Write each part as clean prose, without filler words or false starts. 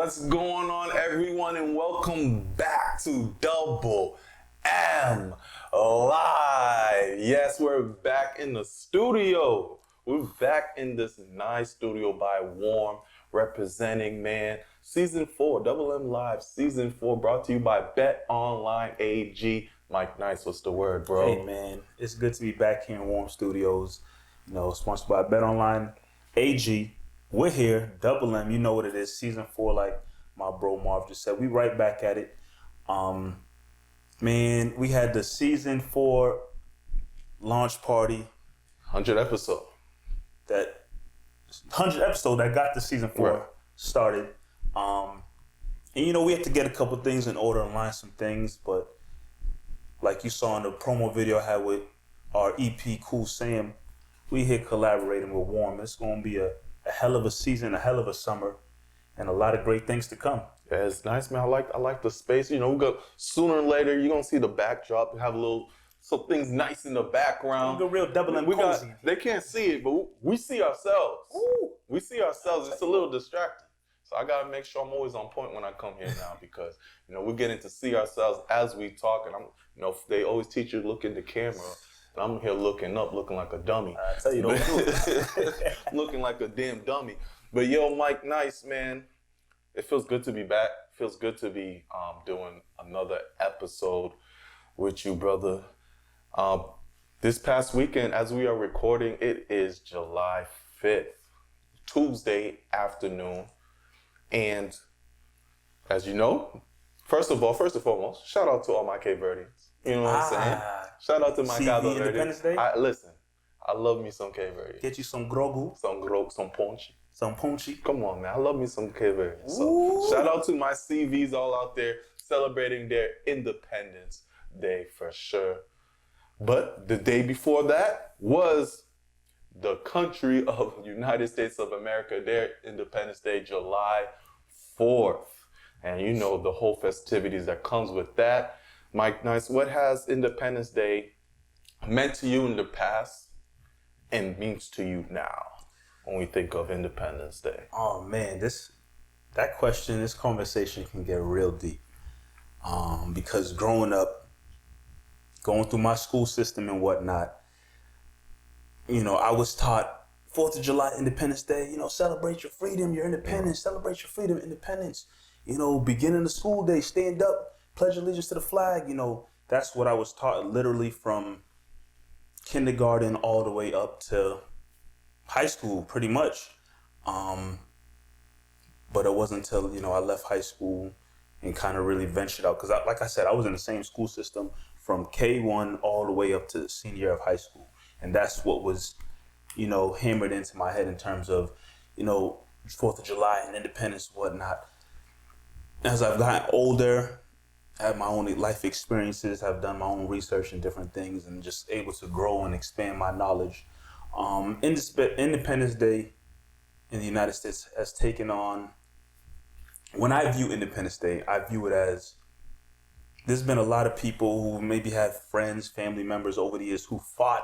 What's going on, everyone, and welcome back to Double M Live. Yes, we're back in the studio. We're back in this nice studio by Warm, representing, man, Season 4, Double M Live, Season 4, brought to you by Bet Online AG. Mike Nice, what's the word, bro? Hey, man, it's good to be back here in Warm Studios, sponsored by Bet Online AG. We're here, Double M, you know what it is, Season 4, like my bro Marv just said. We right back at it. Man, we had the Season 4 launch party. 100 episode. That 100 episode that got the Season 4 right. started. And we had to get a couple things in order and line some things, but like you saw in the promo video I had with our EP Cool Sam, we here collaborating with Warm. It's going to be a hell of a season, a hell of a summer, and a lot of great things to come. Yeah, it's nice, man. I like the space. We go sooner or later. You're gonna see the backdrop. We have some things nice in the background. A real Double M cozy. They can't see it, but we see ourselves. Ooh. We see ourselves. It's a little distracting. So I gotta make sure I'm always on point when I come here now because we're getting to see ourselves as we talk, and they always teach you to look in the camera. And I'm here looking up, looking like a dummy. I tell you, don't do it. Looking like a damn dummy. But yo, Mike Nice, man, it feels good to be back. Feels good to be doing another episode with you, brother. This past weekend, as we are recording, it is July 5th, Tuesday afternoon. And as you know, first and foremost, shout out to all my Cape Verdeans. You know what I'm saying? Shout out to my Cabo Verde. Independence Day? Listen, I love me some Cape Verde. Get you some grogu. Some ponche. Some ponche. Come on, man. I love me some Cape Verde. So shout out to my CVs all out there celebrating their Independence Day for sure. But the day before that was the country of United States of America, their Independence Day, July 4th. And the whole festivities that comes with that. Mike Nice, what has Independence Day meant to you in the past and means to you now when we think of Independence Day? Oh man, this conversation can get real deep. Because growing up, going through my school system and whatnot, I was taught 4th of July, Independence Day, celebrate your freedom, your independence, celebrate your freedom, independence. Beginning the school day, stand up, pledge allegiance to the flag. That's what I was taught literally from kindergarten all the way up to high school, pretty much. But it wasn't until, I left high school and kind of really ventured out. Because like I said, I was in the same school system from K1 all the way up to the senior year of high school. And that's what was, hammered into my head in terms of, 4th of July and independence and whatnot. As I've gotten older, I have my own life experiences, I've done my own research and different things and just able to grow and expand my knowledge. Independence Day in the United States has taken on, when I view Independence Day, I view it as, there's been a lot of people who maybe have friends, family members over the years who fought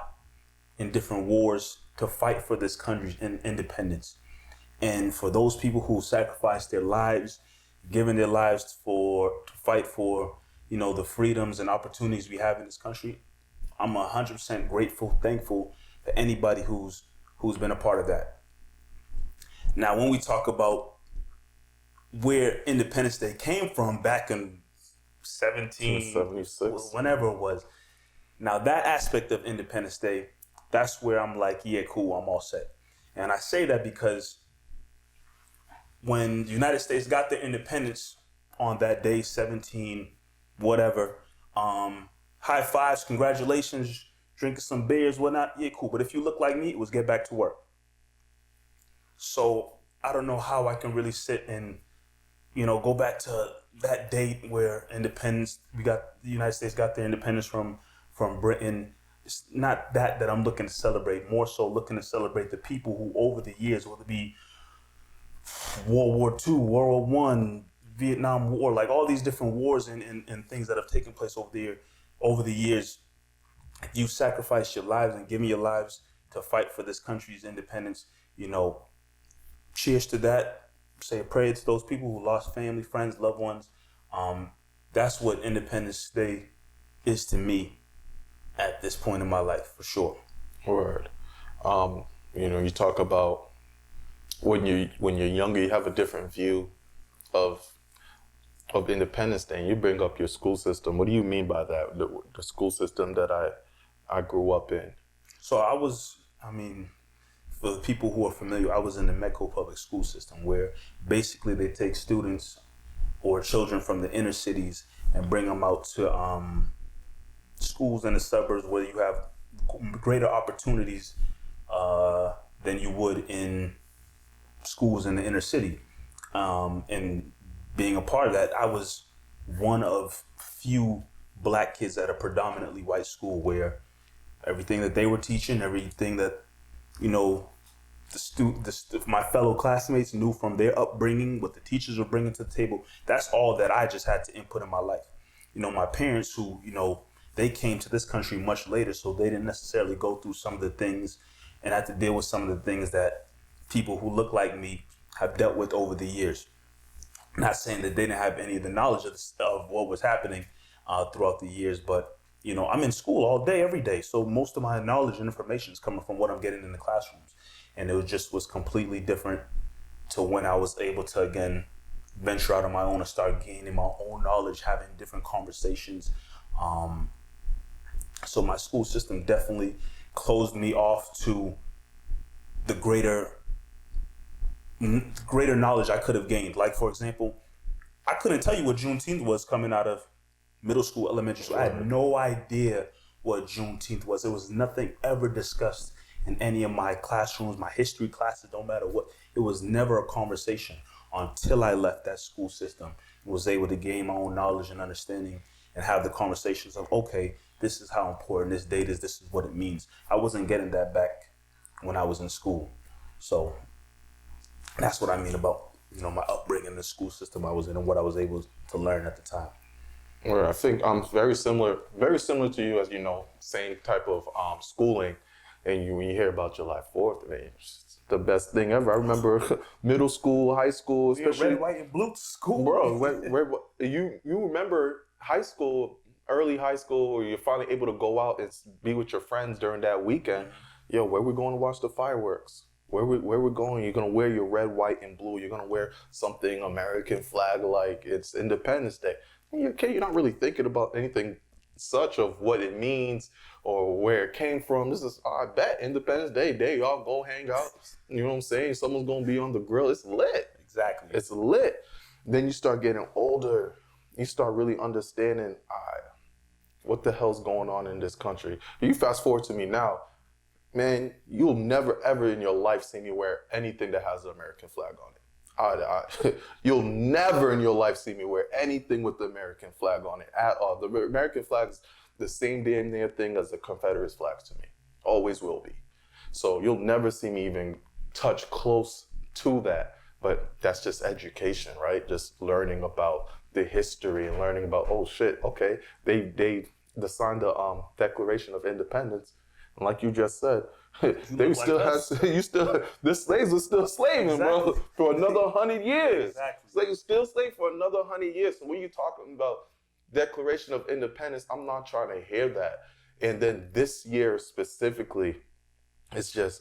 in different wars to fight for this country's independence. And for those people who sacrificed their lives, given their lives to fight for, the freedoms and opportunities we have in this country, I'm 100% grateful, thankful for anybody who's been a part of that. Now, when we talk about where Independence Day came from back in 1776, whenever it was, now that aspect of Independence Day, that's where I'm like, yeah, cool, I'm all set. And I say that because when the United States got their independence on that day, 17, whatever, high fives, congratulations, drinking some beers, whatnot, yeah, cool. But if you look like me, it was get back to work. So I don't know how I can really sit and, go back to that date where the United States got their independence from Britain. It's not that I'm looking to celebrate, more so looking to celebrate the people who over the years, whether it be World War II, World War I, Vietnam War, like all these different wars and things that have taken place over the years, you sacrificed your lives and given your lives to fight for this country's independence. Cheers to that. say a prayer to those people who lost family, friends, loved ones. That's what Independence Day is to me at this point in my life, for sure. Word. You talk about when you're younger, you have a different view of Independence Day. And you bring up your school system. What do you mean by that? The school system that I grew up in. So for the people who are familiar, I was in the Metco public school system, where basically they take students or children from the inner cities and bring them out to schools in the suburbs where you have greater opportunities than you would in schools in the inner city. And being a part of that, I was one of few black kids at a predominantly white school, where everything that they were teaching, everything that, my fellow classmates knew from their upbringing, what the teachers were bringing to the table, that's all that I just had to input in my life. My parents who, they came to this country much later, so they didn't necessarily go through some of the things and had to deal with some of the things that people who look like me have dealt with over the years. Not saying that they didn't have any of the knowledge of what was happening throughout the years, but I'm in school all day, every day. So most of my knowledge and information is coming from what I'm getting in the classrooms. And it was completely different to when I was able to, again, venture out on my own and start gaining my own knowledge, having different conversations. So my school system definitely closed me off to the greater knowledge I could have gained. Like, for example, I couldn't tell you what Juneteenth was coming out of middle school, elementary school. I had no idea what Juneteenth was. There was nothing ever discussed in any of my classrooms, my history classes, don't matter what. It was never a conversation until I left that school system and was able to gain my own knowledge and understanding and have the conversations of, okay, this is how important this date is, this is what it means. I wasn't getting that back when I was in school. So that's what I mean about, my upbringing, the school system I was in, and what I was able to learn at the time. Well, I think I'm very similar to you, as same type of schooling. And when you hear about July 4th, man, it's the best thing ever. I remember middle school, high school, especially red, white, and blue school. Bro, you remember high school, early high school, where you're finally able to go out and be with your friends during that weekend. Yo, where we going to watch the fireworks? Where we're going? You're gonna wear your red, white, and blue. You're gonna wear something American flag like it's Independence Day. You're a kid, you're not really thinking about anything such of what it means or where it came from. This is, I bet, Independence Day, y'all go hang out. You know what I'm saying? Someone's gonna be on the grill. It's lit. Exactly. It's lit. Then you start getting older. You start really understanding what the hell's going on in this country. You fast forward to me now, man, you'll never ever in your life see me wear anything that has the American flag on it. You'll never in your life see me wear anything with the American flag on it at all. The American flag is the same damn near thing as the Confederate flags to me. Always will be. So you'll never see me even touch close to that. But that's just education, right? Just learning about the history and learning about, oh shit, okay, they signed the Declaration of Independence. And like you just said, they still the slaves are still slaving, bro, for another 100 years. Exactly. Slaves still slave for another 100 years. So when you're talking about Declaration of Independence, I'm not trying to hear that. And then this year specifically, it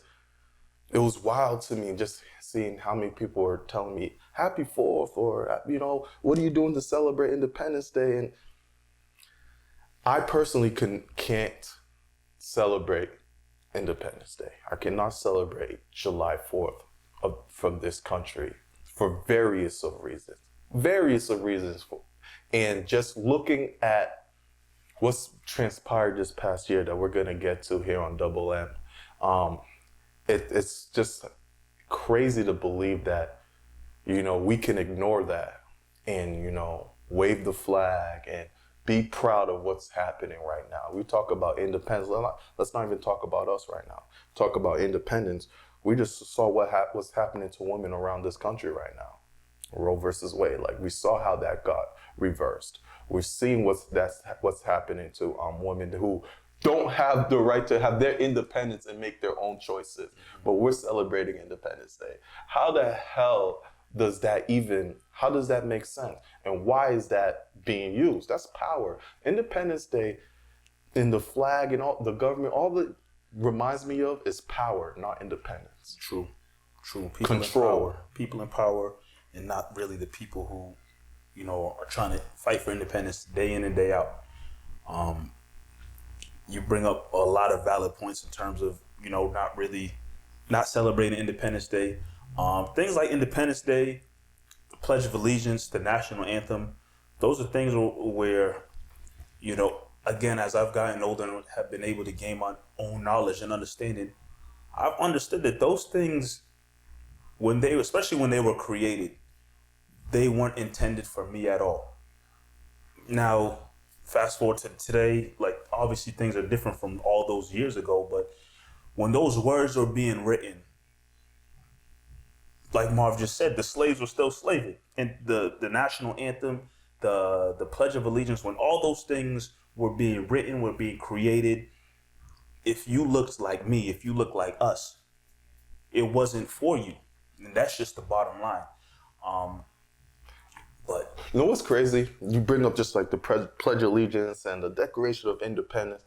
was wild to me just seeing how many people were telling me, Happy 4th, or, what are you doing to celebrate Independence Day? And I personally can't celebrate Independence Day. I cannot celebrate July 4th from this country for various of reasons. And just looking at what's transpired this past year that we're going to get to here on Double M, it's just crazy to believe that, we can ignore that and, wave the flag and be proud of what's happening right now. We talk about independence. Let's not even talk about us right now. Talk about independence. We just saw what's happening to women around this country right now. Roe versus Wade. Like, we saw how that got reversed. We're seeing what's happening to women who don't have the right to have their independence and make their own choices. But we're celebrating Independence Day. How the hell how does that make sense? And why is that being used? That's power. Independence Day, in the flag and all the government, all it reminds me of is power, not independence. True. Control. People in power, and not really the people who, are trying to fight for independence day in and day out. You bring up a lot of valid points in terms of, not celebrating Independence Day. Things like Independence Day, the Pledge of Allegiance, the national anthem, those are things where, again, as I've gotten older and have been able to gain my own knowledge and understanding, I've understood that those things, especially when they were created, they weren't intended for me at all. Now, fast forward to today, obviously things are different from all those years ago, but when those words were being written, like Marv just said, the slaves were still slaving. And the national anthem, the Pledge of Allegiance, when all those things were being written, were being created, if you looked like me, if you looked like us, it wasn't for you. And that's just the bottom line. But you know what's crazy? You bring up just like the Pledge of Allegiance and the Declaration of Independence.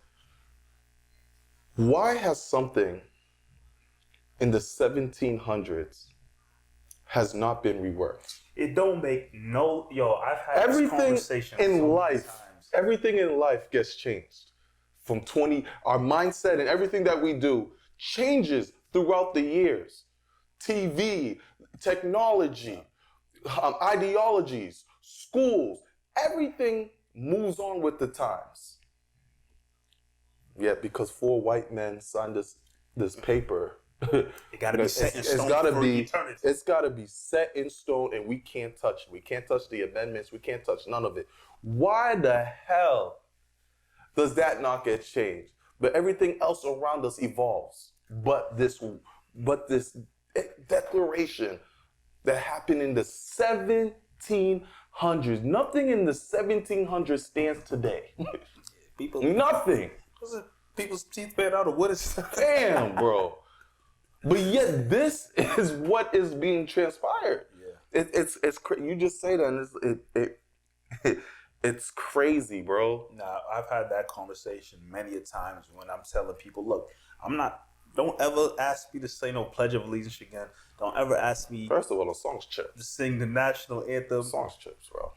Why has something in the 1700s has not been reworked? It don't make I've had this conversation Everything in life gets changed. Our mindset and everything that we do changes throughout the years. TV, technology, ideologies, schools, everything moves on with the times. Yet because 4 white men signed this paper, it got to be set in stone for eternity. It's got to be set in stone, and we can't touch it. We can't touch the amendments. We can't touch none of it. Why the hell does that not get changed? But everything else around us evolves. But this declaration that happened in the 1700s, nothing in the 1700s stands today. Nothing. People's teeth fed out of wood. Damn, bro. But yet this is what is being transpired. Yeah. It's you just say that, and it's crazy, bro. Nah, I've had that conversation many a times when I'm telling people, look, don't ever ask me to say no Pledge of Allegiance again. Don't ever ask me. First of all, the song's chips. To sing the national anthem. The song's chips, bro.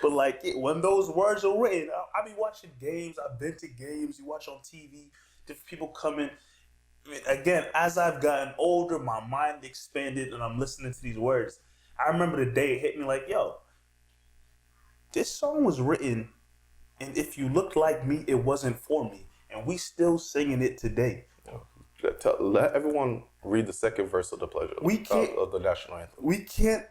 But when those words are written, I be watching games. I've been to games. You watch on TV, different people coming. Again, as I've gotten older, my mind expanded, and I'm listening to these words. I remember the day it hit me this song was written, and if you looked like me, it wasn't for me. And we still singing it today. Let everyone read the second verse of the Pledge of the national anthem. We can't.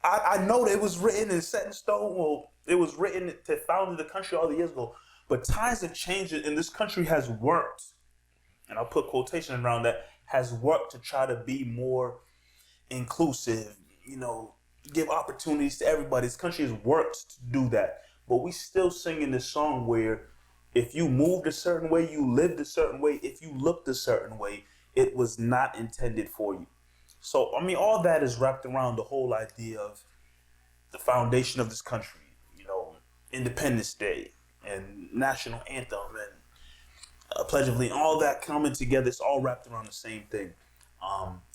I know that it was written and set in stone. Well, it was written to found the country all the years ago. But times have changed, and this country has worked. And I'll put quotation around that. Has worked to try to be more inclusive. Give opportunities to everybody. This country has worked to do that. But we still singing this song where, if you moved a certain way, you lived a certain way, if you looked a certain way, it was not intended for you. So, all that is wrapped around the whole idea of the foundation of this country, Independence Day and national anthem and Pledge of Allegiance, all that coming together, it's all wrapped around the same thing.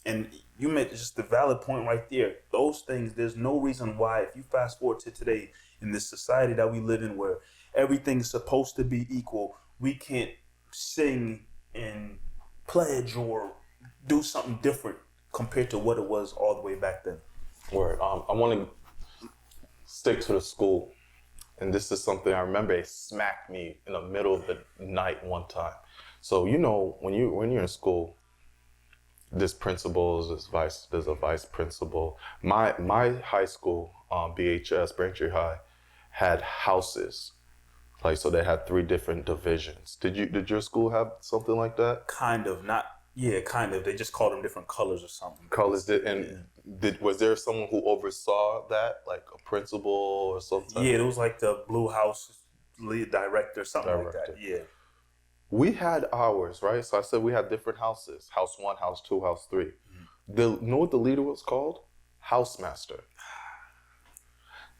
And you made just the valid point right there. Those things, there's no reason why, if you fast forward to today, in this society that we live in where everything's supposed to be equal, we can't sing and pledge or do something different compared to what it was all the way back then. Word. I want to stick to the school, and this is something I remember. It smacked me in the middle of the night one time. So when you're in school, there's principals, there's a vice principal. My high school, BHS, Braintree High, had houses. So they had 3 different divisions. Did your school have something like that? Kind of, not. Yeah, kind of. They just called them different colors or something. Colors was there someone who oversaw that, like a principal or something? Yeah, it was like the Blue House lead director, something like that. Yeah. We had ours, right? So I said we had different houses. House 1, House 2, House 3. Mm-hmm. You know what the leader was called? Housemaster.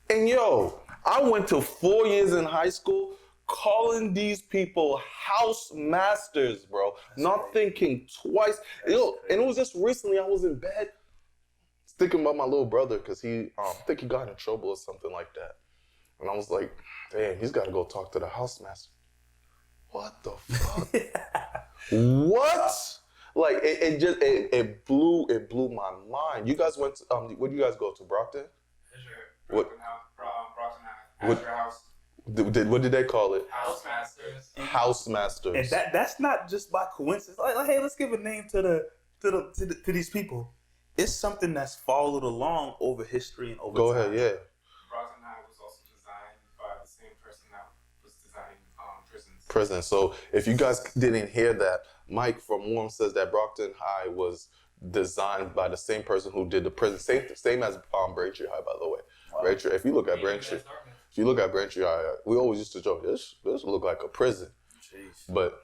And yo, I went to 4 years in high school calling these people house masters, bro. Not thinking twice. Yo, and it was just recently I was in bed thinking about my little brother because I think he got in trouble or something like that. And I was like, damn, he's got to go talk to the housemaster. What the fuck? What? Like it blew my mind. You guys went to, where did you guys go to? Brockton? What? Brockton House. What did they call it? Housemasters. Housemasters. And that's not just by coincidence. Like, hey, let's give a name to these people. It's something that's followed along over history and over Go time. ahead, yeah. Brockton High was also designed by the same person that was designing prisons. Prison. So if you guys didn't hear that, Mike from Warm says that Brockton High was designed by the same person who did the prison. Same as Braintree High, by the way. Wow. Braintree. If you look at Braintree High, we always used to joke, this look like a prison. Jeez. But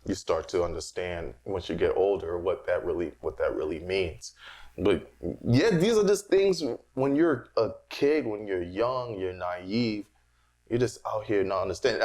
you start to understand once you get older what that really means. But yeah, these are just things when you're a kid, when you're young, you're naive, you're just out here not understanding.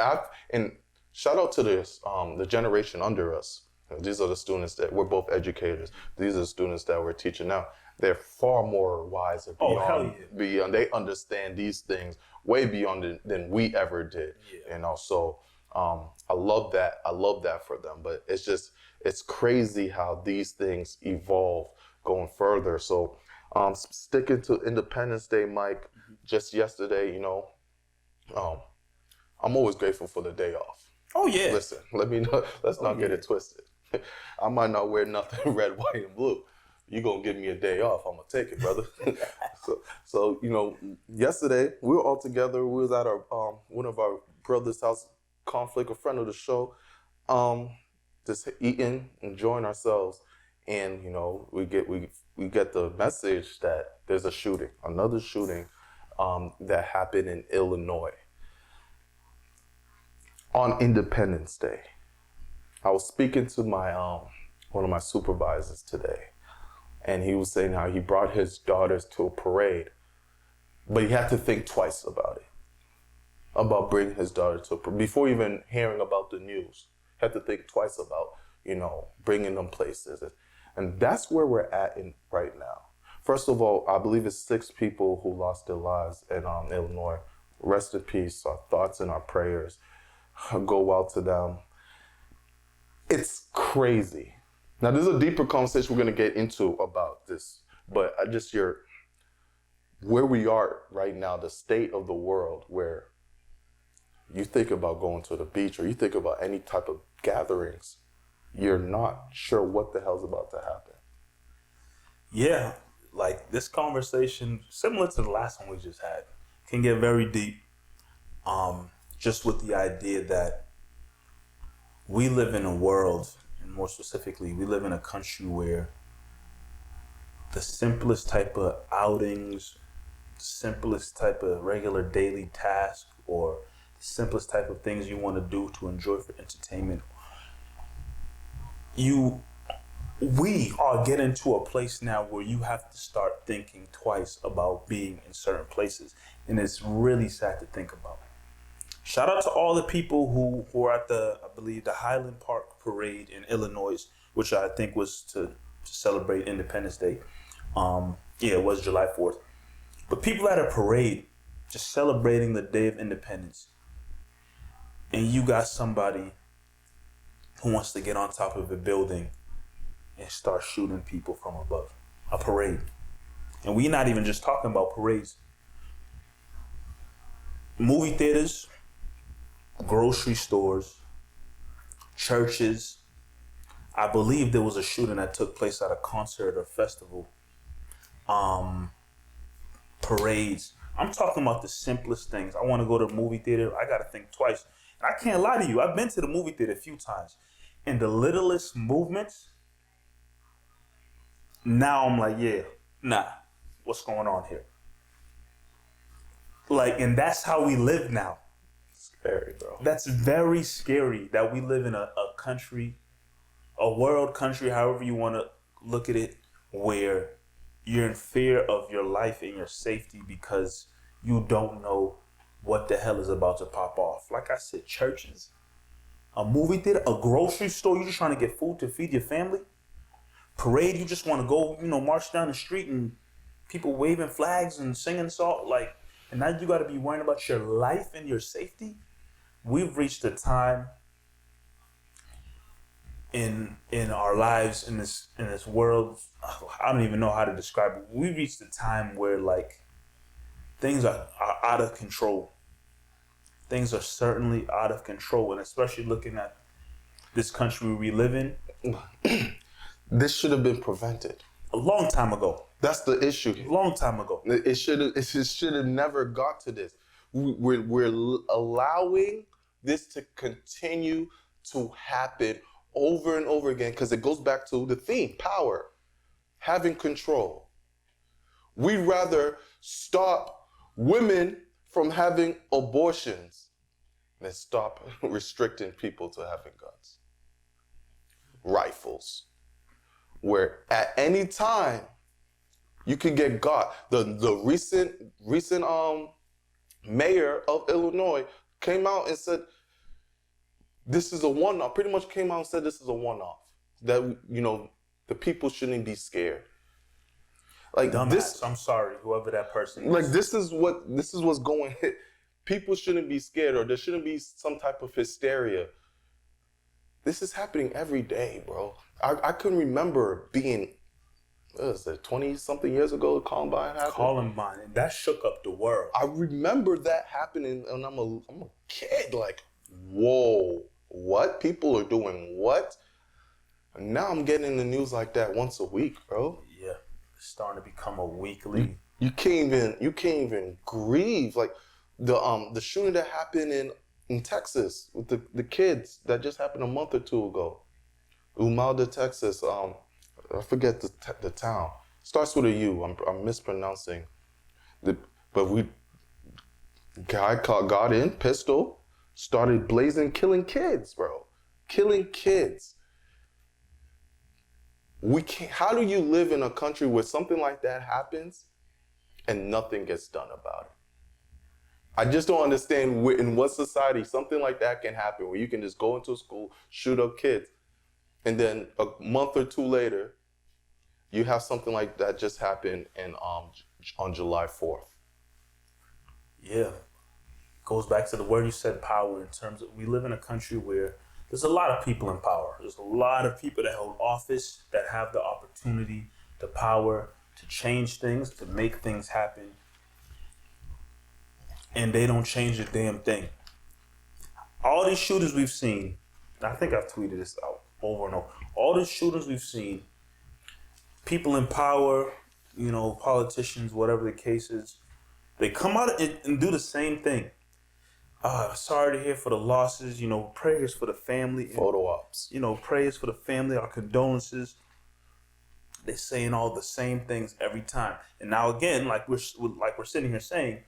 And shout out to the generation under us. These are the students that we're both educators. These are the students that we're teaching now. They're far more wiser beyond. They understand these things way beyond than we ever did. Yeah. You know, so I love that. I love that for them. But it's crazy how these things evolve going further. So sticking to Independence Day, Mike, just yesterday, you know, I'm always grateful for the day off. Oh yeah. Listen, let's not get it twisted. I might not wear nothing red, white, and blue. You gonna give me a day off, I'm gonna take it, brother. so you know, yesterday we were all together. We was at our one of our brother's house, Conflict, a friend of the show, just eating, enjoying ourselves, and you know, we get the message that there's a shooting, another shooting, that happened in Illinois on Independence Day. I was speaking to my one of my supervisors today, and he was saying how he brought his daughters to a parade, but he had to think twice about it, about bringing his daughter to a parade. Before even hearing about the news, he had to think twice about, you know, bringing them places. And that's where we're at right now. First of all, I believe it's 6 people who lost their lives in Illinois. Rest in peace. Our thoughts and our prayers go out to them. It's crazy. Now, there's a deeper conversation we're going to get into about this, but where we are right now, the state of the world, where you think about going to the beach or you think about any type of gatherings, you're not sure what the hell's about to happen. Yeah, like this conversation, similar to the last one we just had, can get very deep. Just with the idea that we live in a world, and more specifically, we live in a country where the simplest type of outings, the simplest type of regular daily task, or the simplest type of things you want to do to enjoy for entertainment, we are getting to a place now where you have to start thinking twice about being in certain places. And it's really sad to think about. Shout out to all the people who were at I believe, the Highland Park parade in Illinois, which I think was to celebrate Independence Day. It was July 4th. But people at a parade just celebrating the Day of Independence. And you got somebody who wants to get on top of a building and start shooting people from above. A parade. And we're not even just talking about parades. Movie theaters, grocery stores, churches. I believe there was a shooting that took place at a concert or festival. Parades. I'm talking about the simplest things. I want to go to a movie theater. I got to think twice. And I can't lie to you. I've been to the movie theater a few times. And the littlest movements, now I'm like, what's going on here? Like, and that's how we live now. Scary, bro. That's very scary that we live in a country, a world country, however you want to look at it, where you're in fear of your life and your safety because you don't know what the hell is about to pop off. Like I said, churches, a movie theater, a grocery store, you're just trying to get food to feed your family. Parade, you just want to go, march down the street and people waving flags and singing song, and now you got to be worrying about your life and your safety. We've reached a time in our lives in this world. I don't even know how to describe it. We reached a time where things are out of control. Things are certainly out of control, and especially looking at this country we live in. This should have been prevented A long time ago. That's the issue. A long time ago. It should have never got to this. We're allowing this to continue to happen over and over again because it goes back to the theme: power, having control. We'd rather stop women from having abortions than stop restricting people to having guns, rifles, where at any time you could get got. The recent mayor of Illinois came out and said this is a one-off. Pretty much came out and said this is a one-off. That the people shouldn't be scared. Dumbass, I'm sorry, whoever that person is. This is what's going. People shouldn't be scared, or there shouldn't be some type of hysteria. This is happening every day, bro. I couldn't remember being, 20-something years ago, Columbine happened? Columbine, that shook up the world. I remember that happening, and I'm a kid, whoa, what? People are doing what? And now I'm getting in the news like that once a week, bro. Yeah, it's starting to become a weekly. You can't even grieve. The shooting that happened in Texas with the kids that just happened a month or two ago. Uvalde, Texas. I forget the town. Starts with a U. I'm mispronouncing. Guy got in, pistol, started blazing, killing kids, bro. Killing kids. We can't. How do you live in a country where something like that happens and nothing gets done about it? I just don't understand in what society something like that can happen, where you can just go into a school, shoot up kids, and then a month or two later, you have something like that just happen on July 4th. Yeah. Goes back to the word you said, power, in terms of we live in a country where there's a lot of people in power. There's a lot of people that hold office, that have the opportunity, the power to change things, to make things happen. And they don't change a damn thing. All these shooters we've seen, I think I've tweeted this out over and over. All the shooters we've seen, people in power, politicians, whatever the case is, they come out and do the same thing. Sorry to hear for the losses, prayers for the family. Photo ops. Prayers for the family, our condolences. They're saying all the same things every time. And now again, like we're sitting here saying,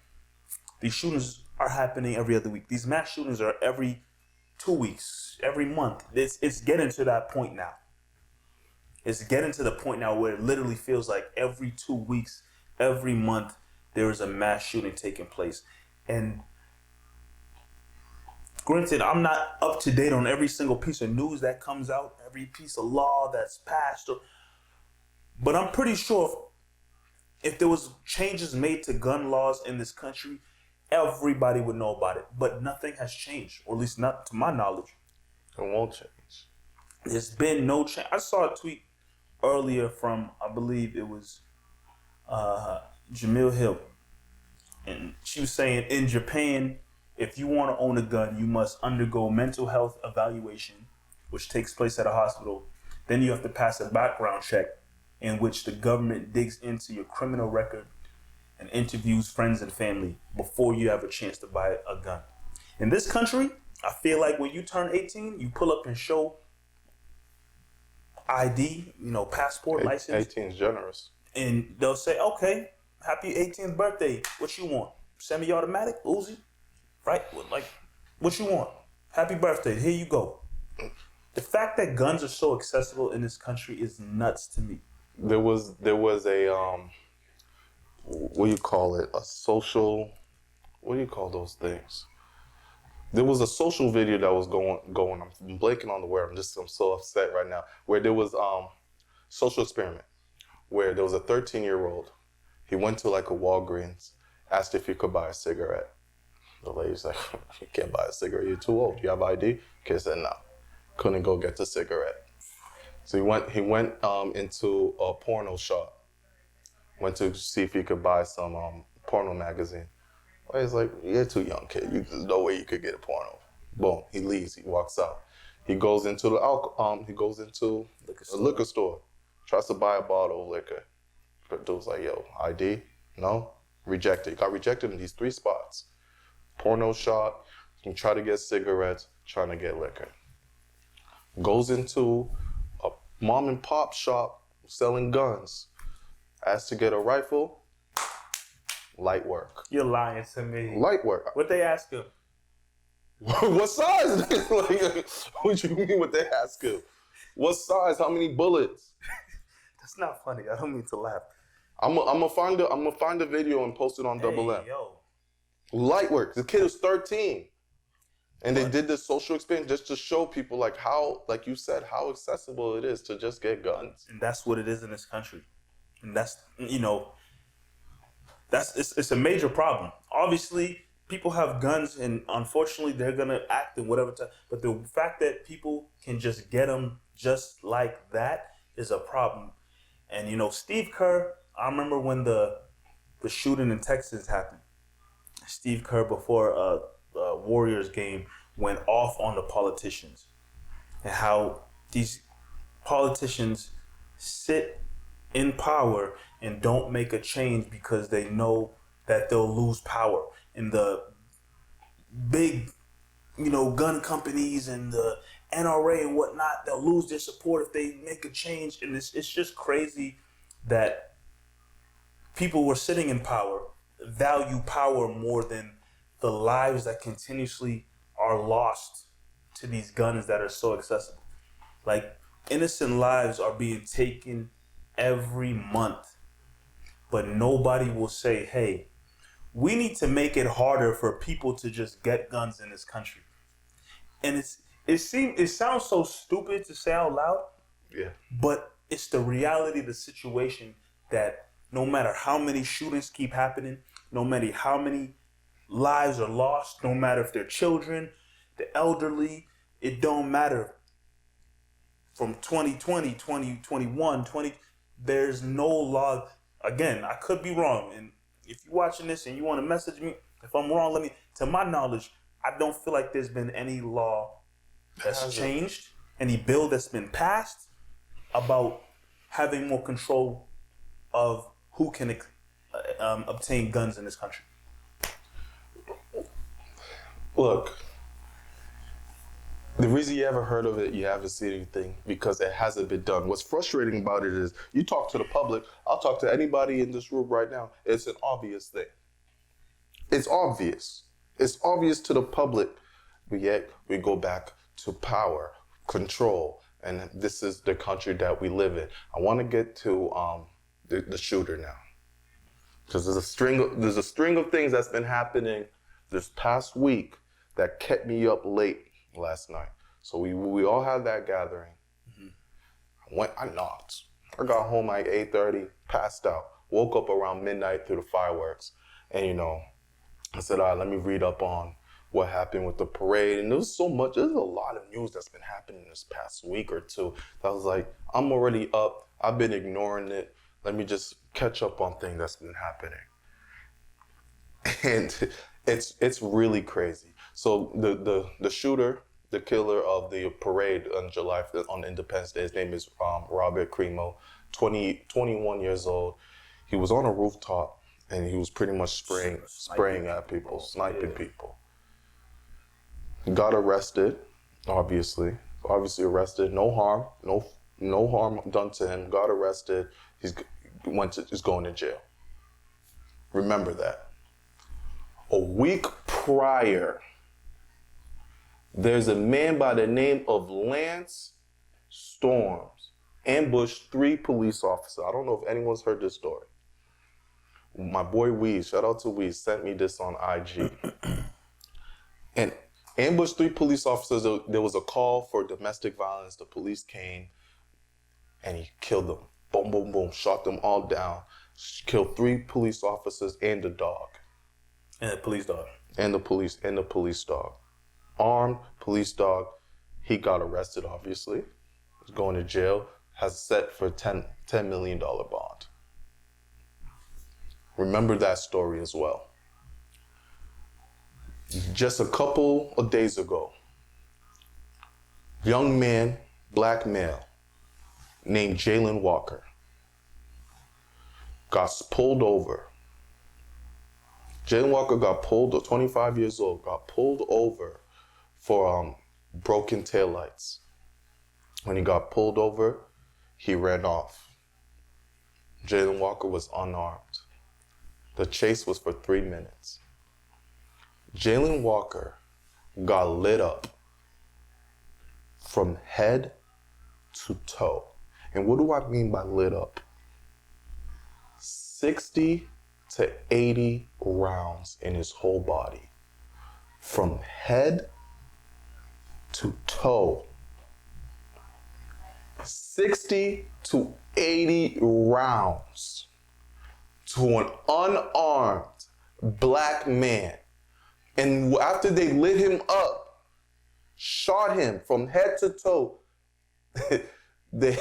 these shootings are happening every other week. These mass shootings are every 2 weeks, every month. It's getting to that point now. It's getting to the point now where it literally feels like every 2 weeks, every month, there is a mass shooting taking place. And granted, I'm not up to date on every single piece of news that comes out, every piece of law that's passed, but I'm pretty sure if there was changes made to gun laws in this country, everybody would know about it. But nothing has changed, or at least not to my knowledge. It won't change. There's been no change. I saw a tweet earlier from, I believe it was Jamil Hill. And she was saying, in Japan, if you want to own a gun, you must undergo mental health evaluation, which takes place at a hospital. Then you have to pass a background check in which the government digs into your criminal record and interviews friends and family before you have a chance to buy a gun. In this country, I feel like when you turn 18, you pull up and show ID, passport, license. 18 is generous. And they'll say, okay, happy 18th birthday. What you want? Semi-automatic, Uzi? Right? What you want? Happy birthday. Here you go. The fact that guns are so accessible in this country is nuts to me. there was a what do you call it? A social, what do you call those things? There was a social video that was going. I'm blanking on the word. I'm so upset right now. Where there was social experiment, where there was a 13-year-old. He went to like a Walgreens, asked if he could buy a cigarette. The lady's like, "You can't buy a cigarette. You're too old. You have ID?" Kid said no. Couldn't go get the cigarette. So he went into a porno shop. Went to see if he could buy some porno magazine. Well, he's like, "You're too young, kid. There's no way you could get a porno." Boom. He leaves. He walks out. He goes into the a liquor store. Tries to buy a bottle of liquor. But dude's like, "Yo, ID? No." Rejected. Got rejected in these 3 spots. Porno shop. He tried to get cigarettes. Trying to get liquor. Goes into a mom and pop shop selling guns. Asked to get a rifle. Light work. You're lying to me. Light work. What they ask him? What size? Like, what you mean what they ask him? What size? How many bullets? That's not funny. I don't mean to laugh. I'm gonna find the video and post it on Double M. Yo. Light work. The kid was 13. And they did this social experiment just to show people like how, like you said, how accessible it is to just get guns. And that's what it is in this country. And that's, it's a major problem. Obviously, people have guns and unfortunately they're going to act in whatever time. But the fact that people can just get them just like that is a problem. And, Steve Kerr, I remember when the shooting in Texas happened. Steve Kerr, before a Warriors game, went off on the politicians and how these politicians sit in power and don't make a change because they know that they'll lose power. And the big, gun companies and the NRA and whatnot, they'll lose their support if they make a change. And it's just crazy that people were sitting in power value power more than the lives that continuously are lost to these guns that are so accessible. Like, innocent lives are being taken every month, but nobody will say, hey, we need to make it harder for people to just get guns in this country. And it sounds so stupid to say out loud, Yeah. but it's the reality of the situation that no matter how many shootings keep happening, no matter how many lives are lost, no matter if they're children, the elderly, it don't matter. From 2020, 2021, there's no law. Again, I could be wrong. And if you're watching this and you want to message me, if I'm wrong, to my knowledge, I don't feel like there's been any law that's changed, any bill that's been passed about having more control of who can obtain guns in this country. Look, the reason you haven't heard of it, you haven't seen anything, because it hasn't been done. What's frustrating about it is you talk to the public, I'll talk to anybody in this room right now, it's an obvious thing. It's obvious. It's obvious to the public, but yet we go back to power, control, and this is the country that we live in. I want to get to the shooter now, because there's a string of things that's been happening this past week that kept me up late last night. So we all had that gathering. Mm-hmm. I knocked. I got home like 8:30, passed out, woke up around midnight through the fireworks, and I said, all right, let me read up on what happened with the parade. And there's a lot of news that's been happening this past week or two. I was like, I'm already up. I've been ignoring it. Let me just catch up on things that's been happening. And it's really crazy. So the shooter, the killer of the parade on Independence Day, his name is Robert Crimo, 21 years old. He was on a rooftop and he was pretty much spraying at people, sniping people. He got arrested, obviously arrested. No harm done to him. Got arrested. He's going to jail. Remember that. A week prior, there's a man by the name of Lance Storms ambushed 3 police officers. I don't know if anyone's heard this story. My boy Weez, shout out to Weez, sent me this on IG. And ambushed 3 police officers. There was a call for domestic violence. The police came and he killed them. Boom, boom, boom. Shot them all down. Killed 3 police officers and the dog. And the police dog. And the police dog. Armed police dog. He got arrested, obviously. He's going to jail. Has set for $10 million bond. Remember that story as well. Just a couple of days ago, young man, black male, named Jayland Walker, got pulled over. Jayland Walker got pulled, 25 years old, got pulled over for broken taillights. When he got pulled over, he ran off. Jayland Walker was unarmed. The chase was for 3 minutes. Jayland Walker got lit up from head to toe. And what do I mean by lit up? 60 to 80 rounds in his whole body. From head to toe. 60 to 80 rounds to an unarmed black man. And after they lit him up, shot him from head to toe, they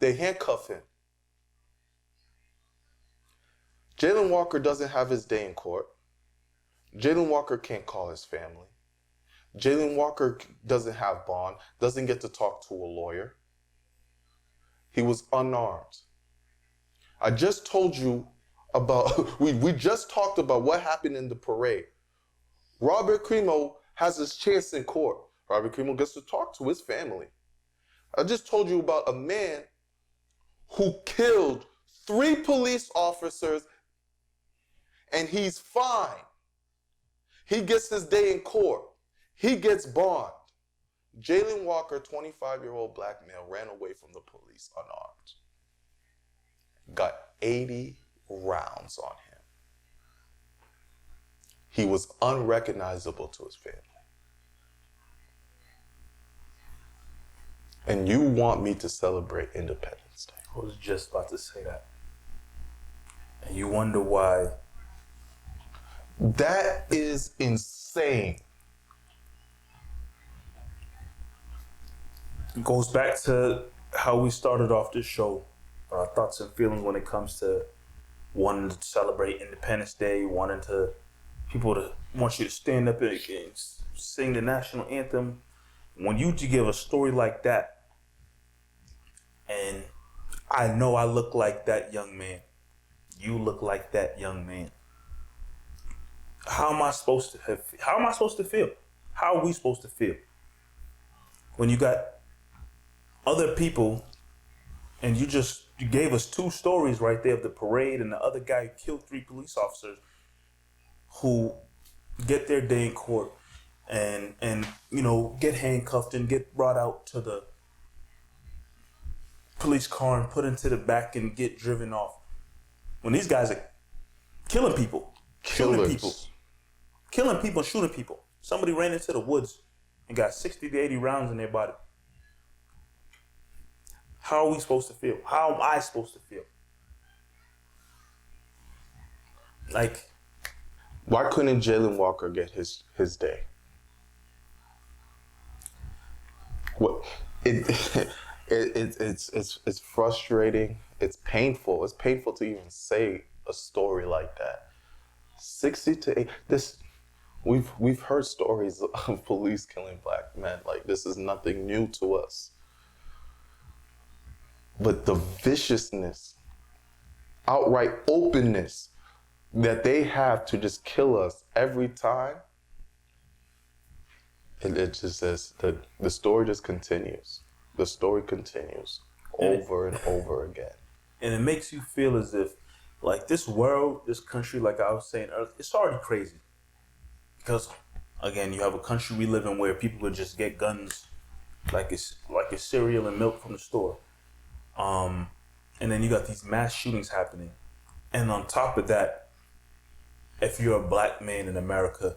handcuffed him. Jayland Walker doesn't have his day in court. Jayland Walker can't call his family. Jayland Walker doesn't have bond, doesn't get to talk to a lawyer. He was unarmed. I just told you about, we just talked about what happened in the parade. Robert Crimo has his chance in court. Robert Crimo gets to talk to his family. I just told you about a man who killed 3 police officers and he's fine. He gets his day in court. He gets bond. Jayland Walker, 25-year-old black male, ran away from the police unarmed. Got 80 rounds on him. He was unrecognizable to his family. And you want me to celebrate Independence Day. I was just about to say that. And you wonder why. That is insane. It goes back to how we started off this show. Our thoughts and feelings when it comes to wanting to celebrate Independence Day, people to want you to stand up and sing the national anthem. When you give a story like that, and I know I look like that young man, you look like that young man. How am I supposed to feel? How are we supposed to feel when you got other people, and you gave us 2 stories right there of the parade and the other guy who killed 3 police officers who get their day in court and get handcuffed and get brought out to the police car and put into the back and get driven off. When these guys are killing people, shooting people. Somebody ran into the woods and got 60 to 80 rounds in their body. How are we supposed to feel? How am I supposed to feel? Like, why couldn't Jayland Walker get his day? What it's frustrating. It's painful. It's painful to even say a story like that. 60 to 8. We've heard stories of police killing black men. Like, this is nothing new to us. But the viciousness, outright openness that they have to just kill us every time, it just says the story just continues. The story continues over and over again. And it makes you feel as if, like, this world, this country, like I was saying earlier, it's already crazy. Because, again, you have a country we live in where people would just get guns like it's cereal and milk from the store. And then you got these mass shootings happening. And on top of that, if you're a black man in America,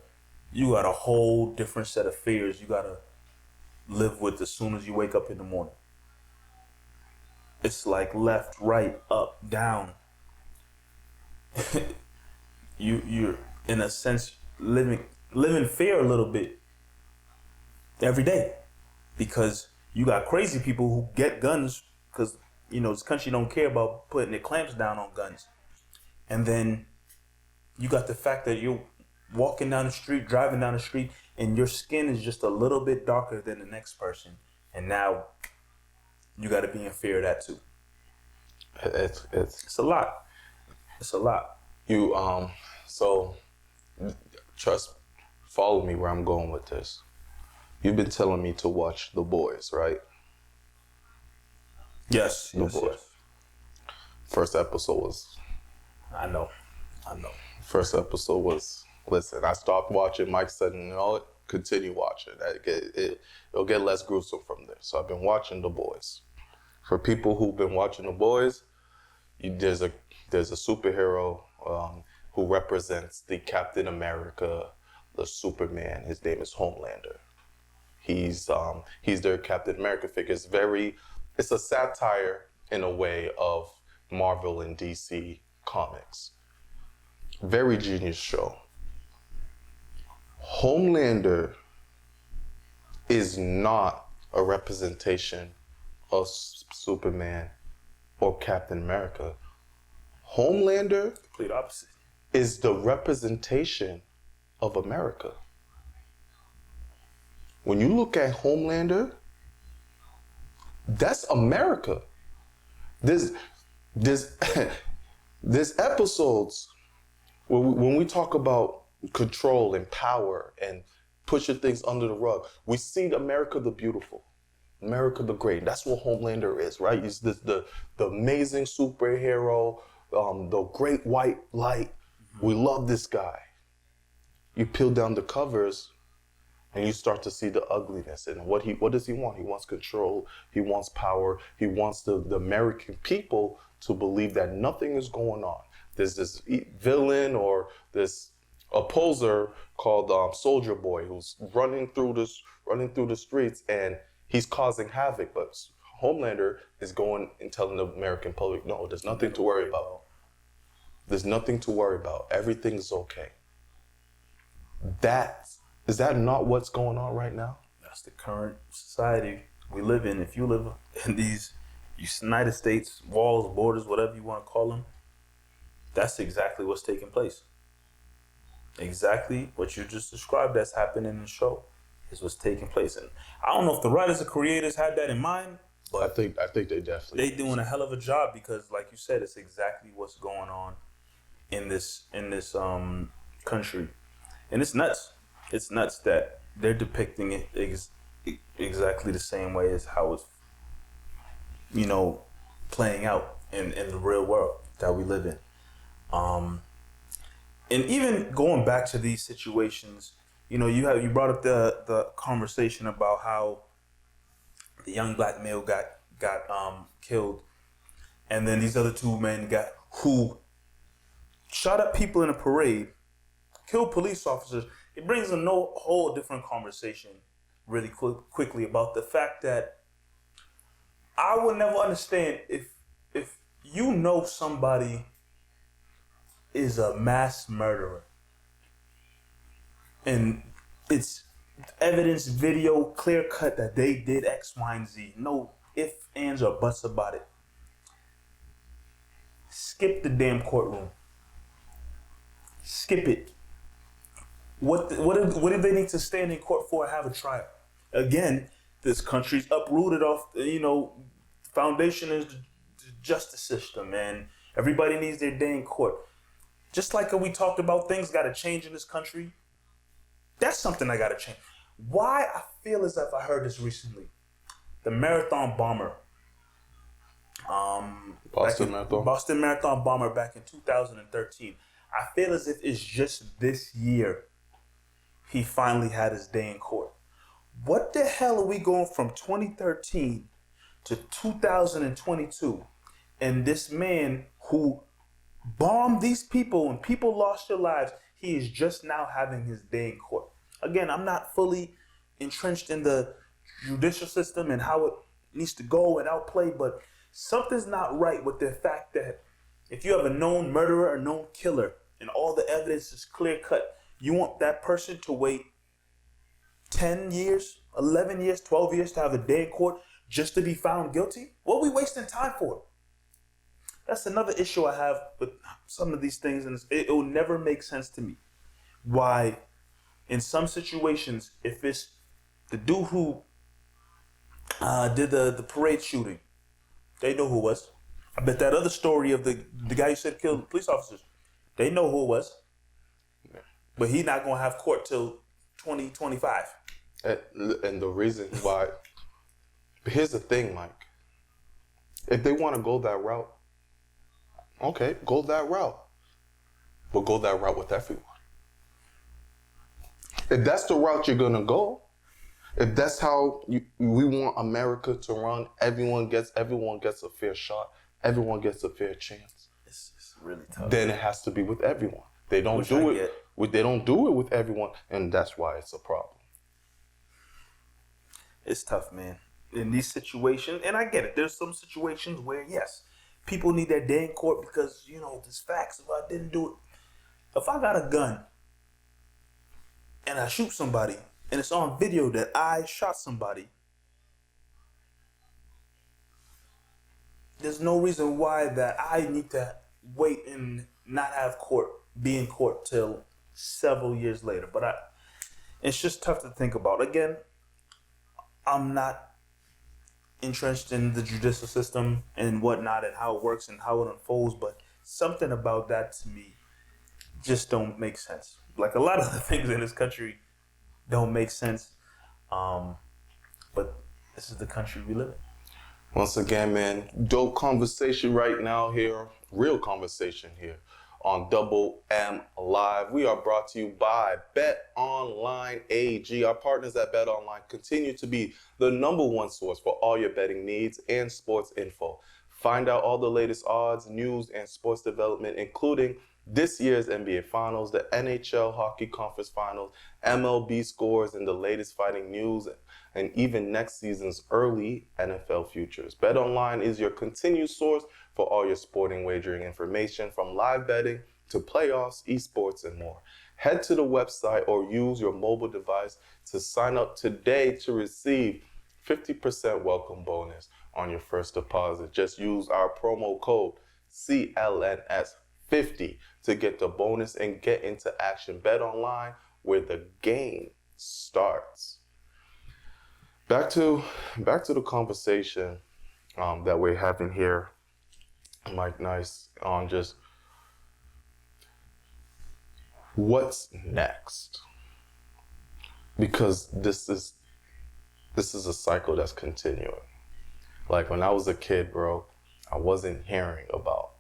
you got a whole different set of fears you gotta live with as soon as you wake up in the morning. It's like left, right, up, down. You're in a sense living fear a little bit every day, because you got crazy people who get guns because this country don't care about putting their clamps down on guns. And then you got the fact that you're walking down the street, driving down the street, and your skin is just a little bit darker than the next person. And now you got to be in fear of that too. It's a lot. It's a lot. So follow me where I'm going with this. You've been telling me to watch The Boys, right? Yes. The Boys. Yes. First episode was... I know. First episode was... Listen, I stopped watching. Mike said, continue watching. It'll get less gruesome from there. So I've been watching The Boys. For people who've been watching The Boys, there's a superhero who represents the Captain America, the Superman. His name is Homelander. He's their Captain America figure. It's a satire in a way of Marvel and DC comics. Very genius show. Homelander is not a representation of Superman or Captain America. Homelander, complete opposite, is the representation of America. When you look at Homelander, that's America. There's episodes when we talk about control and power and pushing things under the rug. We see America the beautiful, America the great. That's what Homelander is, right? He's the amazing superhero, the great white light. We love this guy. You peel down the covers and you start to see the ugliness. And what does he want? He wants control. He wants power. He wants the American people to believe that nothing is going on. There's this villain or this opposer called Soldier Boy who's running through the streets and he's causing havoc. But Homelander is going and telling the American public, no, there's nothing to worry about. There's nothing to worry about. Everything's okay. Is that not what's going on right now? That's the current society we live in. If you live in these United States walls, borders, whatever you want to call them, that's exactly what's taking place. Exactly what you just described that's happening in the show is what's taking place. And I don't know if the writers or creators had that in mind, but I think they definitely doing a hell of a job, because like you said, it's exactly what's going on in this country. And it's nuts. It's nuts that they're depicting it exactly the same way as how it's, playing out in the real world that we live in. And even going back to these situations, you brought up the conversation about how the young black male got killed, and then these other two men who shot up people in a parade, killed police officers. It brings a whole different conversation really quickly about the fact that I would never understand if somebody is a mass murderer and it's evidence, video, clear cut that they did X, Y, and Z. No ifs, ands, or buts about it. Skip the damn courtroom. Skip it. What do they need to stand in court for and have a trial? Again, this country's uprooted off, foundation is the justice system, and everybody needs their day in court. Just like we talked about, things got to change in this country. That's something that got to change. Why I feel as if I heard this recently. The marathon bomber. Boston Marathon bomber back in 2013. I feel as if it's just this year he finally had his day in court. What the hell are we going from 2013 to 2022, and this man who bombed these people and people lost their lives, he is just now having his day in court. Again, I'm not fully entrenched in the judicial system and how it needs to go and outplay, but something's not right with the fact that if you have a known murderer or known killer and all the evidence is clear cut, you want that person to wait 10 years, 11 years, 12 years to have a day in court just to be found guilty? What are we wasting time for? That's another issue I have with some of these things, and it will never make sense to me why in some situations, if it's the dude who did the parade shooting, they know who it was. I bet that other story of the guy who said killed police officers, they know who it was. But he's not going to have court till 2025. And the reason why, here's the thing, Mike. If they want to go that route, okay, go that route. But go that route with everyone. If that's the route you're going to go, if that's how we want America to run, everyone gets a fair shot, everyone gets a fair chance. It's really tough. Then it has to be with everyone. They don't do it with everyone, and that's why it's a problem. It's tough, man. In these situations, and I get it, there's some situations where, yes, people need that day in court because, there's facts. If I didn't do it, if I got a gun and I shoot somebody and it's on video that I shot somebody, there's no reason why that I need to wait and not have be in court till several years later. But it's just tough to think about. Again, I'm not entrenched in the judicial system and whatnot and how it works and how it unfolds, but something about that to me just don't make sense. Like a lot of the things in this country don't make sense, but this is the country we live in. Once again, man, dope conversation right now here, real conversation here on Double M Live. We are brought to you by Bet Online AG. Our partners at Bet Online continue to be the #1 source for all your betting needs and sports info. Find out all the latest odds, news, and sports development, including this year's NBA Finals, the NHL Hockey Conference Finals, MLB scores, and the latest fighting news, and even next season's early NFL futures. BetOnline is your continued source for all your sporting wagering information, from live betting to playoffs, esports, and more. Head to the website or use your mobile device to sign up today to receive 50% welcome bonus on your first deposit. Just use our promo code CLNS50 to get the bonus and get into action. Bet online, where the game starts. Back to the conversation that we're having here, Mike Nice, on just what's next, because this is a cycle that's continuing. Like when I was a kid, bro, I wasn't hearing about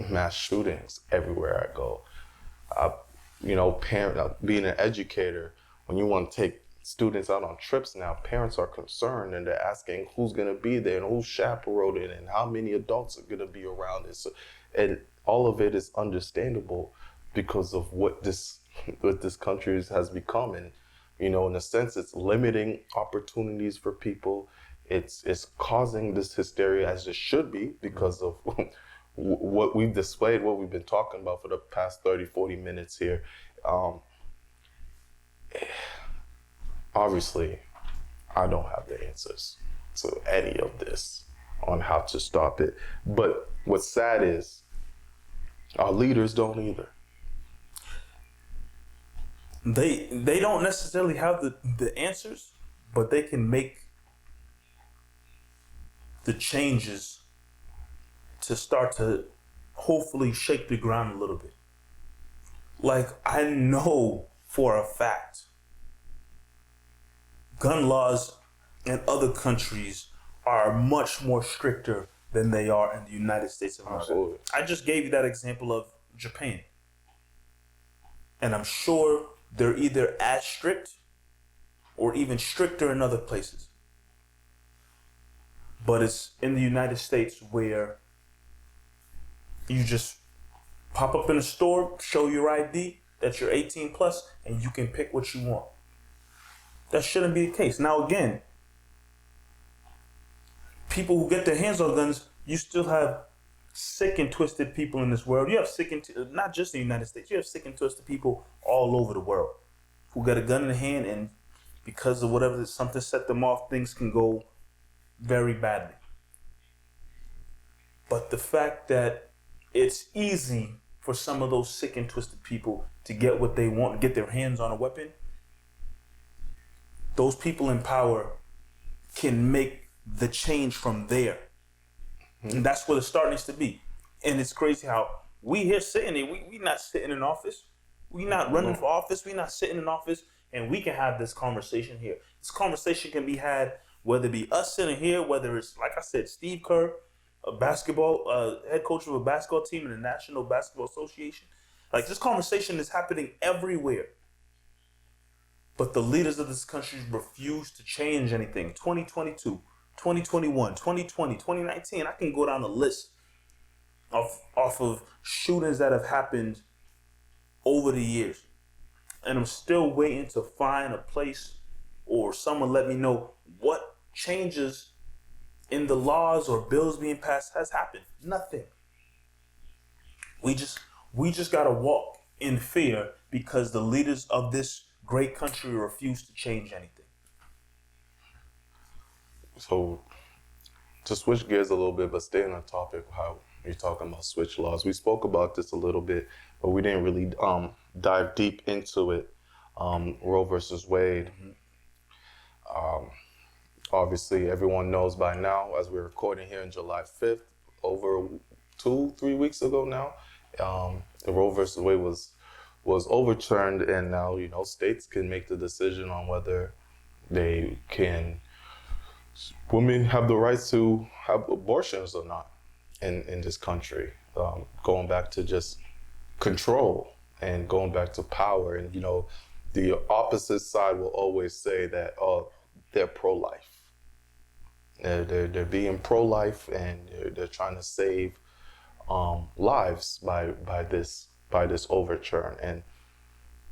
mass shootings everywhere I go. Being an educator, when you want to take students out on trips now, parents are concerned and they're asking who's going to be there and who's chaperoning and how many adults are going to be around this. And all of it is understandable because of what this country has become. And, in a sense, it's limiting opportunities for people. It's causing this hysteria, as it should be, because of what we've displayed, what we've been talking about for the past 30, 40 minutes here. Obviously, I don't have the answers to any of this on how to stop it. But what's sad is our leaders don't either. They don't necessarily have the answers, but they can make the changes to start to hopefully shake the ground a little bit. Like, I know for a fact gun laws in other countries are much more stricter than they are in the United States of America. Absolutely. I just gave you that example of Japan. And I'm sure they're either as strict or even stricter in other places. But it's in the United States where you just pop up in a store, show your ID that you're 18 plus, and you can pick what you want. That shouldn't be the case. Now again, people who get their hands on guns, you still have sick and twisted people in this world. You have sick and not just in the United States, you have sick and twisted people all over the world who got a gun in the hand, and because of whatever, something set them off, things can go very badly. But the fact that it's easy for some of those sick and twisted people to get what they want, get their hands on a weapon, those people in power can make the change from there. And that's where the start needs to be. And it's crazy how we here sitting here, we not sitting in office. We not running for office. We not sitting in office. And we can have this conversation here. This conversation can be had, whether it be us sitting here, whether it's, like I said, Steve Kerr, a basketball, head coach of a basketball team in the National Basketball Association. Like, this conversation is happening everywhere. But the leaders of this country refuse to change anything. 2022, 2021, 2020, 2019, I can go down the list off of shootings that have happened over the years. And I'm still waiting to find a place or someone let me know what changes in the laws or bills being passed has happened. Nothing. We just gotta walk in fear because the leaders of this great country refuse to change anything. So, to switch gears a little bit, but stay on the topic, how you're talking about switch laws. We spoke about this a little bit, but we didn't really dive deep into it. Roe versus Wade. Obviously, everyone knows by now, as we're recording here on July 5th, over 2-3 weeks ago now, the Roe versus Wade was overturned, and now, you know, states can make the decision on whether women have the rights to have abortions or not in this country. Going back to just control and going back to power. And, you know, the opposite side will always say that, oh, they're pro-life. They're being pro-life, and they're trying to save lives by this overturn. And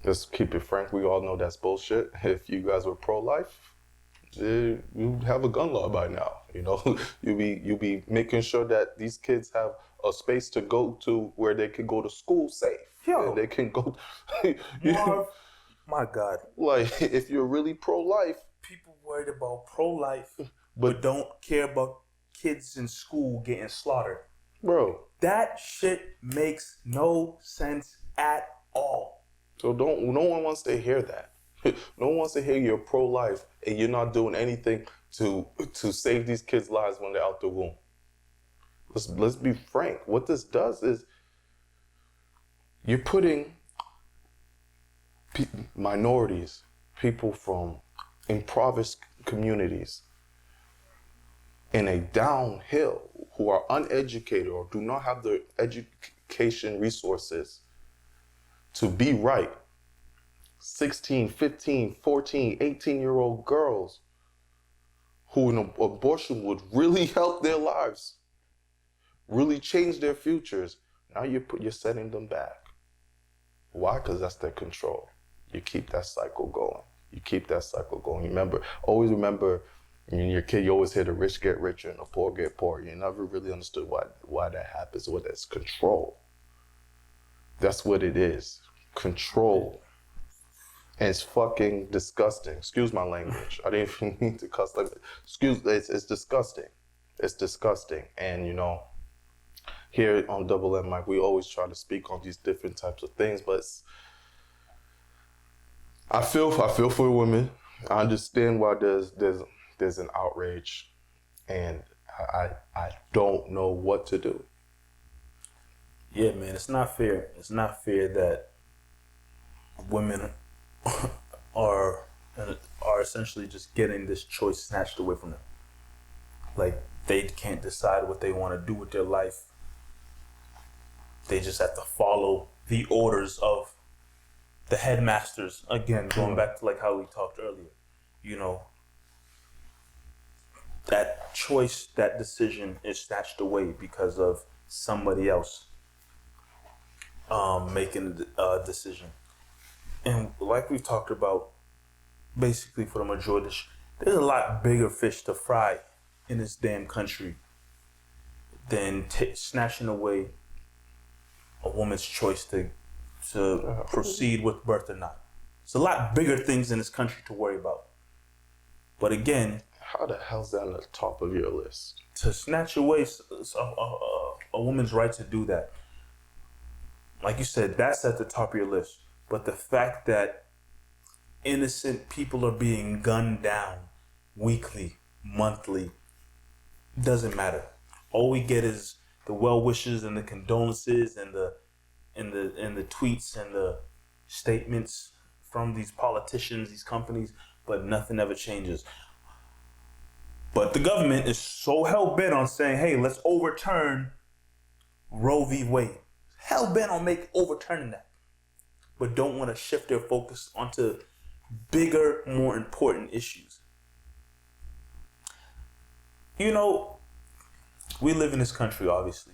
let's keep it frank, we all know that's bullshit. If you guys were pro-life, you'd have a gun law by now. You know, you'd be making sure that these kids have a space to go to where they can go to school safe. Yo, they can go. Marv, my God. Like, if you're really pro-life, People worried about pro-life, but don't care about kids in school getting slaughtered. bro. That shit makes no sense at all. So no one wants to hear that. No one wants to hear you're pro-life and you're not doing anything to save these kids' lives when they're out the womb. Let's be frank. What this does is you're putting minorities, people from impoverished communities, in a downhill, who are uneducated or do not have the education resources to be right. 16, 15, 14, 18-year-old girls who an abortion would really help their lives, really change their futures. Now you're setting them back. Why? Because that's their control. You keep that cycle going. Always remember, when you're a kid, you always hear the rich get richer and the poor get poorer. You never really understood why that happens. What that's control. That's what it is. Control. And it's fucking disgusting. Excuse my language. I didn't even mean to cuss like that. It's disgusting. It's disgusting. And, you know, here on Double M Mike, we always try to speak on these different types of things, but I feel for women. I understand why there's an outrage, and I don't know what to do. Yeah, man, it's not fair. It's not fair that women are essentially just getting this choice snatched away from them. Like, they can't decide what they want to do with their life. They just have to follow the orders of the headmasters. Again, going back to like how we talked earlier, you know, that choice, that decision is snatched away because of somebody else making a decision. And like we've talked about, basically for the majority, there's a lot bigger fish to fry in this damn country than snatching away a woman's choice to proceed with birth or not. It's a lot bigger things in this country to worry about. But again, how the hell's that on the top of your list? To snatch away a woman's right to do that, like you said, that's at the top of your list. But the fact that innocent people are being gunned down weekly, monthly, doesn't matter. All we get is the well wishes and the condolences and the tweets and the statements from these politicians, these companies, but nothing ever changes. But the government is so hell-bent on saying, hey, let's overturn Roe v. Wade. Hell-bent on overturning that. But don't want to shift their focus onto bigger, more important issues. You know, we live in this country, obviously.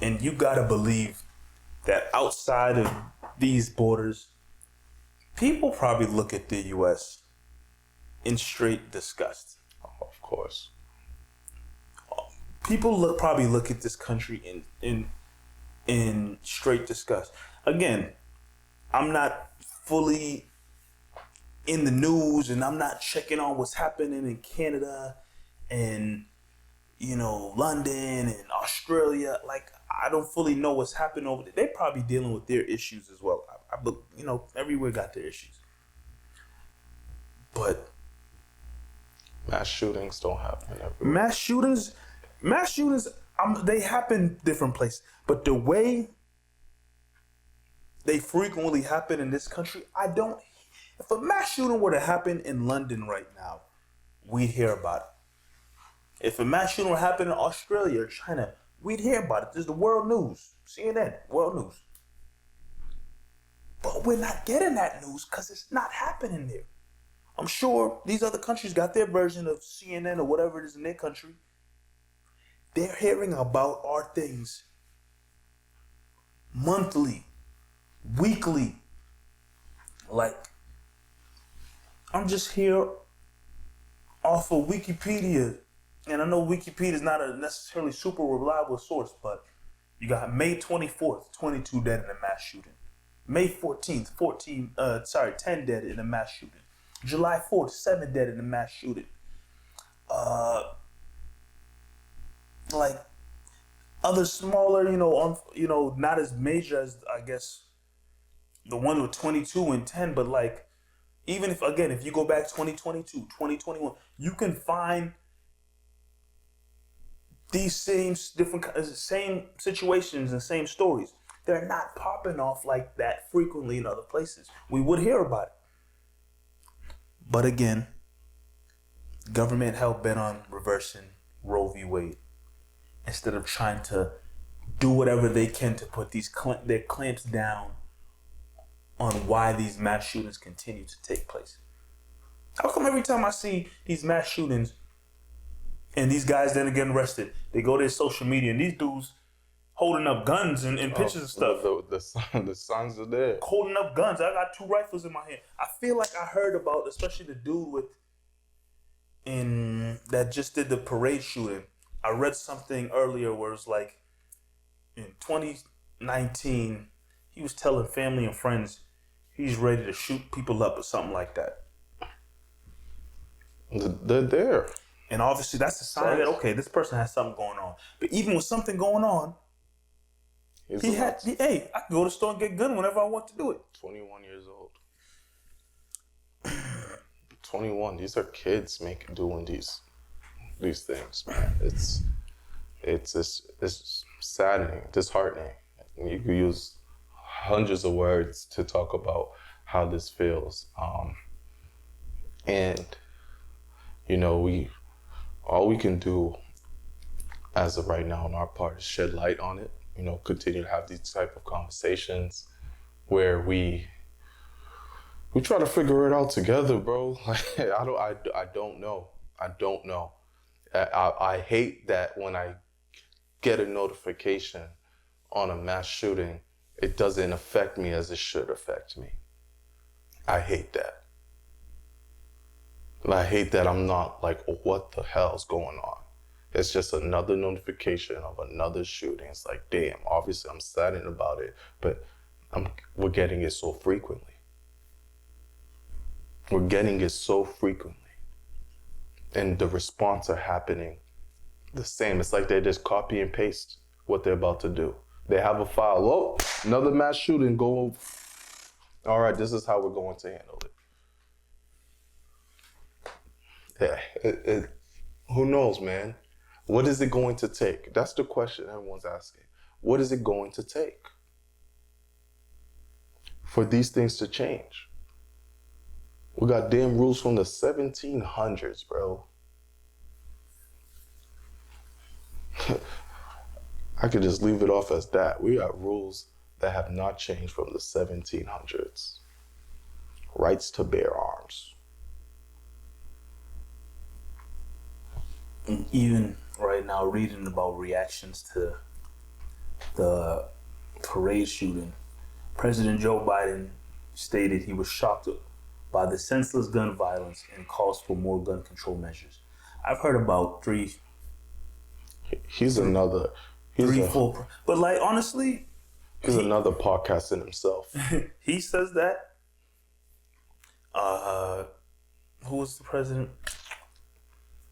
And you gotta believe that outside of these borders, people probably look at the U.S. in straight disgust. Oh, of course. People probably look at this country in straight disgust. Again, I'm not fully in the news and I'm not checking on what's happening in Canada and, you know, London and Australia. Like, I don't fully know what's happening over there. They're probably dealing with their issues as well. You know, everywhere got their issues. But mass shootings don't happen everywhere. Mass shootings, they happen different places. But the way they frequently happen in this country, if a mass shooting were to happen in London right now, we'd hear about it. If a mass shooting were to happen in Australia or China, we'd hear about it. There's the world news, CNN, world news. But we're not getting that news because it's not happening there. I'm sure these other countries got their version of CNN or whatever it is in their country. They're hearing about our things monthly, weekly. Like, I'm just here off of Wikipedia. And I know Wikipedia is not a necessarily super reliable source, but you got May 24th, 22 dead in a mass shooting. May 14th, 10 dead in a mass shooting. July 4th, 7 dead in a mass shooting. Like other smaller, not as major as, I guess, the one with 22 and 10, but like, even if you go back 2022, 2021, you can find these same situations and same stories. They're not popping off like that frequently in other places. We would hear about it. But again, government hell-bent on reversing Roe v. Wade instead of trying to do whatever they can to put their clamps down on why these mass shootings continue to take place. How come every time I see these mass shootings and these guys then are getting arrested, they go to their social media and these dudes holding up guns and pictures and stuff. The signs are there. Holding up guns. I got 2 rifles in my hand. I feel like I heard about, especially the dude that just did the parade shooting. I read something earlier where it's like in 2019, he was telling family and friends he's ready to shoot people up or something like that. They're there. And obviously that's a sign that, okay, this person has something going on. But even with something going on, I could go to the store and get a gun whenever I want to do it. 21 years old. 21. These are kids doing these things, man. It's saddening, disheartening. You could use hundreds of words to talk about how this feels. And all we can do as of right now on our part is shed light on it. Continue to have these type of conversations where we We try to figure it out together, bro. Like, I don't know. I don't know. I hate that when I get a notification on a mass shooting, it doesn't affect me as it should affect me. I hate that. And I hate that I'm not like, oh, what the hell's going on? It's just another notification of another shooting. It's like, damn, obviously I'm saddened about it, but we're getting it so frequently. We're getting it so frequently. And the response are happening the same. It's like they just copy and paste what they're about to do. They have a file. Oh, another mass shooting. Go. All right, this is how we're going to handle it. Yeah, who knows, man? What is it going to take? That's the question everyone's asking. What is it going to take for these things to change? We got damn rules from the 1700s, bro. I could just leave it off as that. We got rules that have not changed from the 1700s. Rights to bear arms. And even right now, reading about reactions to the parade shooting, President Joe Biden stated he was shocked by the senseless gun violence and calls for more gun control measures. I've heard about three, four, but like honestly, he's another podcast in himself. He says that. Who was the president?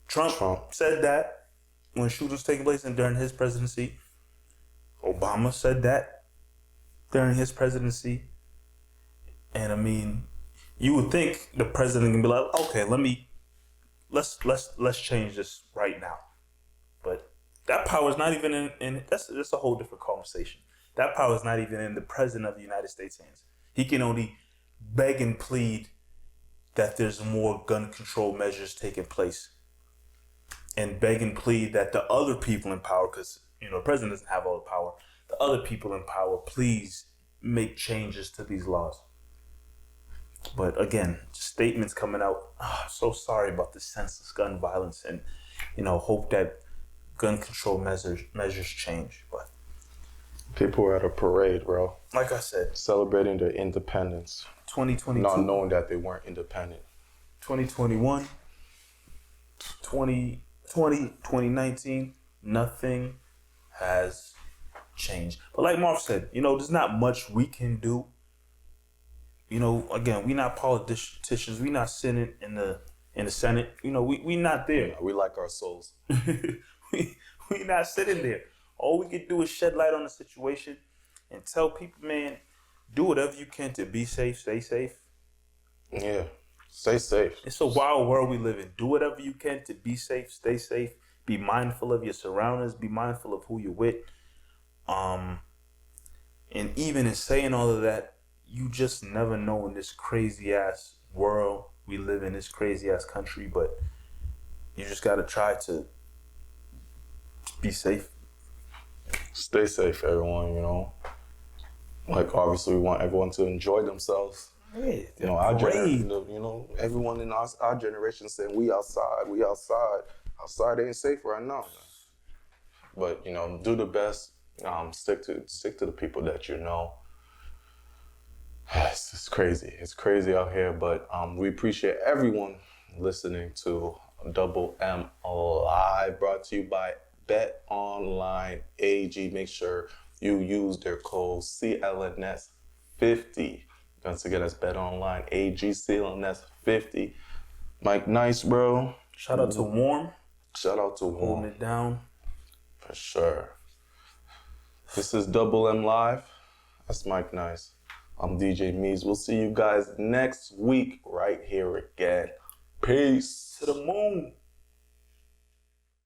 Trump said that when shootings taking place and during his presidency. Obama said that during his presidency. And I mean, you would think the president can be like, okay, let's change this right now. But that power is not even in that's a whole different conversation. That power is not even in the president of the United States' hands. He can only beg and plead that there's more gun control measures taking place, and beg and plead that the other people in power, because the president doesn't have all the power, the other people in power, please make changes to these laws. But again, statements coming out, so sorry about the senseless gun violence, and hope that gun control measures change. But people were at a parade, bro. Like I said, celebrating their independence. 2022. Not knowing that they weren't independent. 2021, 2020, 2019, nothing has changed. But like Marv said, there's not much we can do. Again, we not politicians. We not sitting in the Senate. We not there. Yeah, we like our souls. we not sitting there. All we can do is shed light on the situation and tell people, man, do whatever you can to be safe, stay safe. Yeah, stay safe. It's a wild world we live in. Do whatever you can to be safe, stay safe. Be mindful of your surroundings. Be mindful of who you're with. And even in saying all of that, you just never know in this crazy ass world we live in, this crazy ass country. But you just gotta try to be safe. Stay safe, everyone. Like, obviously, we want everyone to enjoy themselves. Yeah, our generation, everyone in our generation saying we outside. Outside ain't safe right now. But do the best. Stick to the people that you know. It's crazy. It's crazy out here, but we appreciate everyone listening to Double M Live, brought to you by Bet Online AG. Make sure you use their code CLNS50. Once again, that's Bet Online AG, CLNS50. Mike, nice, bro. Shout out to Warm. Holding it down. For sure. This is Double M Live. That's Mike Nice. I'm DJ Mees. We'll see you guys next week right here again. Peace. To the moon.